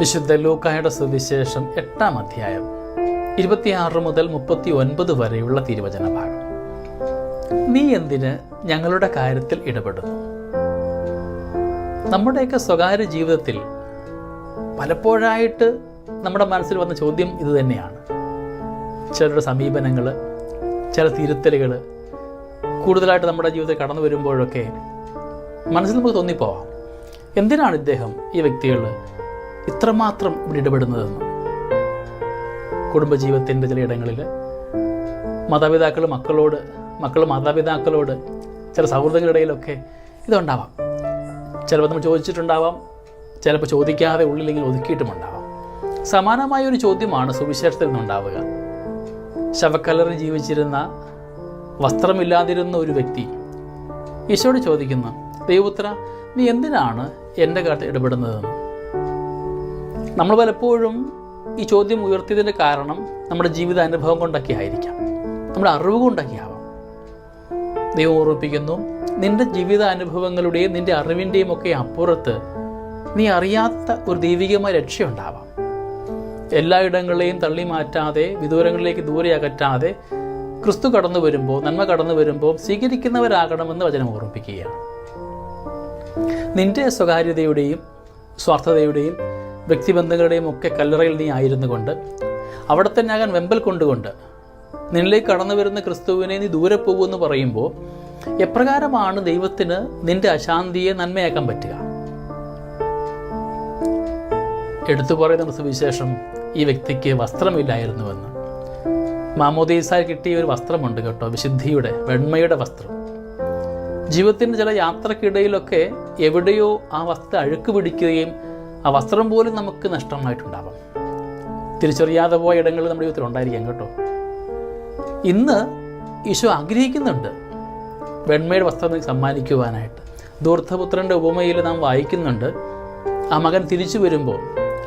വിശുദ്ധ ലൂക്കായുടെ സുവിശേഷം 8-ാം അധ്യായം 26 മുതൽ 39 വരെയുള്ള തിരുവചന ഭാഗം. നീ എന്തിന് ഞങ്ങളുടെ കാര്യത്തിൽ ഇടപെടുന്നു? നമ്മുടെയൊക്കെ സ്വകാര്യ ജീവിതത്തിൽ പലപ്പോഴായിട്ട് നമ്മുടെ മനസ്സിൽ വന്ന ചോദ്യം ഇത് തന്നെയാണ്. ചിലരുടെ സമീപനങ്ങൾ, ചില തിരുത്തലുകൾ കൂടുതലായിട്ട് നമ്മുടെ ജീവിതത്തിൽ കടന്നു വരുമ്പോഴൊക്കെ മനസ്സിൽ നമുക്ക് തോന്നിപ്പോവാം, എന്തിനാണ് ഇദ്ദേഹം, ഈ വ്യക്തികൾ ഇത്രമാത്രം ഇവിടെ ഇടപെടുന്നതെന്ന്. കുടുംബജീവിതത്തിൻ്റെ ചില ഇടങ്ങളിൽ മാതാപിതാക്കൾ മക്കളോട്, മക്കൾ മാതാപിതാക്കളോട്, ചില സൗഹൃദങ്ങളിടയിലൊക്കെ ഇതുണ്ടാവാം. ചിലപ്പോൾ നമ്മൾ ചോദിച്ചിട്ടുണ്ടാവാം, ചിലപ്പോൾ ചോദിക്കാതെ ഉള്ളിലിങ്ങനെ ഒതുക്കിയിട്ടുമുണ്ടാവാം. സമാനമായൊരു ചോദ്യമാണ് സുവിശേഷത്തിൽ നിന്നുണ്ടാവുക. ശവക്കല്ലറിൽ ജീവിച്ചിരുന്ന, വസ്ത്രമില്ലാതിരുന്ന ഒരു വ്യക്തി ഈശോയോട് ചോദിക്കുന്നു, ദൈവപുത്ര, നീ എന്തിനാണ് എൻ്റെ കാര്യത്തിൽ ഇടപെടുന്നതെന്ന്. നമ്മൾ പലപ്പോഴും ഈ ചോദ്യം ഉയർത്തിയതിൻ്റെ കാരണം നമ്മുടെ ജീവിതാനുഭവം കൊണ്ടൊക്കെ ആയിരിക്കാം, നമ്മുടെ അറിവ് കൊണ്ടൊക്കെ ആവാം. ദൈവം ഓർമ്മിപ്പിക്കുന്നു, നിൻ്റെ ജീവിതാനുഭവങ്ങളുടെയും നിൻ്റെ അറിവിൻ്റെയും ഒക്കെ അപ്പുറത്ത് നീ അറിയാത്ത ഒരു ദൈവികമായ രക്ഷയുണ്ടാവാം. എല്ലായിടങ്ങളെയും തള്ളി മാറ്റാതെ, വിദൂരങ്ങളിലേക്ക് ദൂരെ അകറ്റാതെ ക്രിസ്തു കടന്നു വരുമ്പോൾ, നന്മ കടന്നു വരുമ്പോൾ സ്വീകരിക്കുന്നവരാകണമെന്ന് വചനം ഓർമ്മിപ്പിക്കുകയാണ്. നിൻ്റെ സ്വകാര്യതയുടെയും സ്വാർത്ഥതയുടെയും വ്യക്തിബന്ധങ്ങളുടെയും ഒക്കെ കല്ലറയിൽ നീ ആയിരുന്നു കൊണ്ട്, അവിടെ തന്നെ ആകാൻ വെമ്പൽ കൊണ്ടുകൊണ്ട് നിന്നിലേക്ക് കടന്നു വരുന്ന ക്രിസ്തുവിനെ നീ ദൂരെ പോകുമെന്ന് പറയുമ്പോൾ എപ്രകാരമാണ് ദൈവത്തിന് നിന്റെ അശാന്തിയെ നന്മയാക്കാൻ പറ്റുക? എടുത്തു പറയുന്ന സുവിശേഷം ഈ വ്യക്തിക്ക് വസ്ത്രമില്ലായിരുന്നുവെന്ന്. മാമോദീസായി കിട്ടിയ ഒരു വസ്ത്രമുണ്ട് കേട്ടോ, വിശുദ്ധിയുടെ, വെണ്മയുടെ വസ്ത്രം. ജീവിതത്തിൻ്റെ ചില യാത്രക്കിടയിലൊക്കെ എവിടെയോ ആ വസ്ത്രം അഴുക്ക് പിടിക്കുകയും ആ വസ്ത്രം പോലും നമുക്ക് നഷ്ടമായിട്ടുണ്ടാവാം. തിരിച്ചറിയാതെ പോയ ഇടങ്ങളിൽ നമ്മുടെ ജീവിതത്തിൽ ഉണ്ടായിരിക്കാം കേട്ടോ. ഇന്ന് ഈശോ ആഗ്രഹിക്കുന്നുണ്ട് വെണ്മയുടെ വസ്ത്രം സമ്മാനിക്കുവാനായിട്ട്. ധൂർത്തപുത്രൻ്റെ ഉപമയിൽ നാം വായിക്കുന്നുണ്ട്, ആ മകൻ തിരിച്ചു വരുമ്പോൾ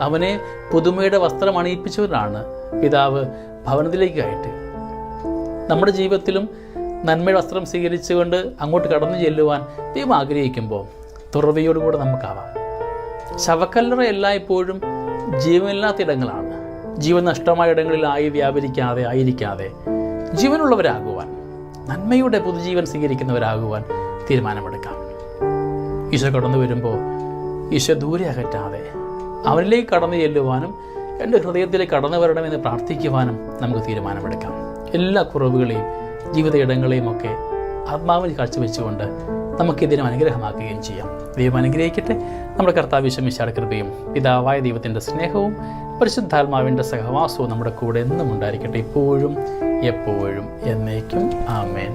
അവനെ പുതുമയുടെ വസ്ത്രം അണിയിപ്പിച്ചവരാണ് പിതാവ് ഭവനത്തിലേക്ക് കയറ്റുക. നമ്മുടെ ജീവിതത്തിലും നന്മയുടെ വസ്ത്രം സ്വീകരിച്ചുകൊണ്ട് അങ്ങോട്ട് കടന്നു ചെല്ലുവാൻ ദൈവം ആഗ്രഹിക്കുമ്പോൾ തുറവിയോടുകൂടെ നമുക്കാവാം. ശവക്കല്ലറ എല്ലായ്പ്പോഴും ജീവനില്ലാത്ത ഇടങ്ങളാണ്. ജീവൻ നഷ്ടമായ ഇടങ്ങളിലായി വ്യാപരിക്കാതെ ആയിരിക്കാതെ ജീവനുള്ളവരാകുവാൻ, നന്മയുടെ പുതുജീവൻ സ്വീകരിക്കുന്നവരാകുവാൻ തീരുമാനമെടുക്കാം. ഈശോ കടന്നു വരുമ്പോൾ ഈശോ ദൂരെ അകറ്റാതെ അവനിലേക്ക് കടന്നു ചെല്ലുവാനും എൻ്റെ ഹൃദയത്തിലേക്ക് കടന്നു വരണമെന്ന് പ്രാർത്ഥിക്കുവാനും നമുക്ക് തീരുമാനമെടുക്കാം. എല്ലാ കുറവുകളെയും ജീവിത ഇടങ്ങളെയും ഒക്കെ ആത്മാവിൽ കാഴ്ചവെച്ചുകൊണ്ട് നമുക്കിതിനും അനുഗ്രഹമാക്കുകയും ചെയ്യാം. ദൈവം അനുഗ്രഹിക്കട്ടെ. നമ്മുടെ കർത്താവ് യേശു മിശിഹായുടെ കൃപയും പിതാവായ ദൈവത്തിൻ്റെ സ്നേഹവും പരിശുദ്ധാത്മാവിൻ്റെ സഹവാസവും നമ്മുടെ കൂടെ എന്നും ഉണ്ടായിരിക്കട്ടെ, ഇപ്പോഴും എപ്പോഴും എന്നേക്കും. ആമേൻ.